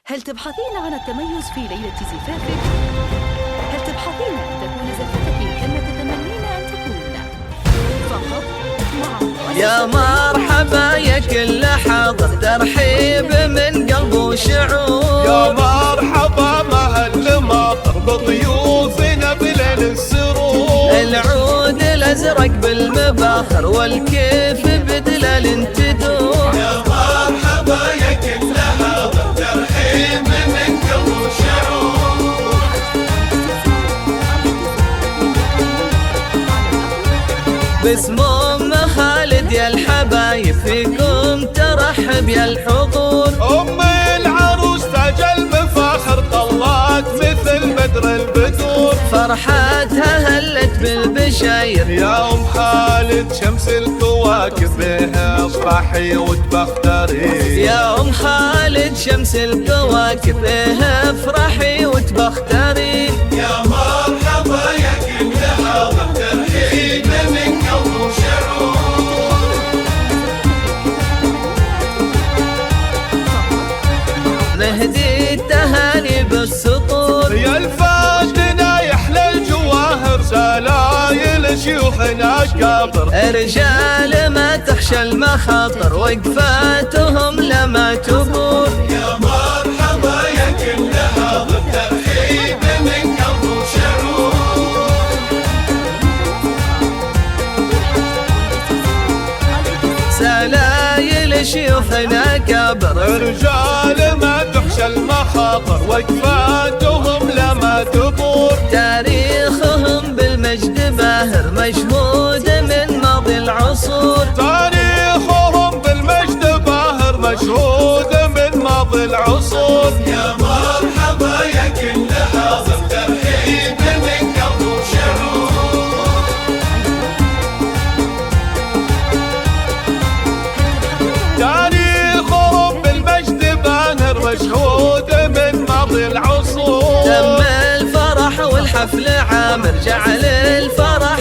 هل تبحثين عن التميز في ليلة زفافك؟ هل تبحثين أن تكون زفافك كما تتمنين أن تكون؟ فقط مع يا مرحبا يا كل حاضر، ترحيب من قلب وشعور. يا مرحبا مع المطر بضيوفنا بليل السرور. العود الازرق بالمباخر والكيف بدلال تدور. يا مرحبا يا كل حاضر، ترحيب من قلب وشعور. باسم ام خالد يا الحبايب فيكم ترحب يا الحضور. ام العروس تاج المفاخر طلعت مثل بدر البدور. فرحاتها هلت بالبشاير يا ام خالد شمس الكواكب بها افرحي وتبختري. يا ام خالد شمس الكواكب بها افرحي وتبختري. يا مرحبا يا كل حاضر، ترحيب من قلب وشعور. نهدي التهاني بالسطور. يا الفاجدنا يحلى الجواهر، سلايل شيوخنا كابر. رجال ما تخشى المخاطر وقفاتهم لما تبور. يا مرحبا يا كل حاضر، ترحيب من قلب وشعور. سلايل شيوخنا كبر. رجال ما تخشى المخاطر وقفاتهم لما تبور. تاريخهم بالمجد باهر مشهود من ماضي العصور. تاريخهم بالمجد باهر مشهود من ماضي العصور. يا مرحبا يا كل حاضر، ترحيب من قلب وشعور. تاريخهم بالمجد باهر مشهود من ماضي العصور. تم الفرح والحفل عامر، جعل الفرح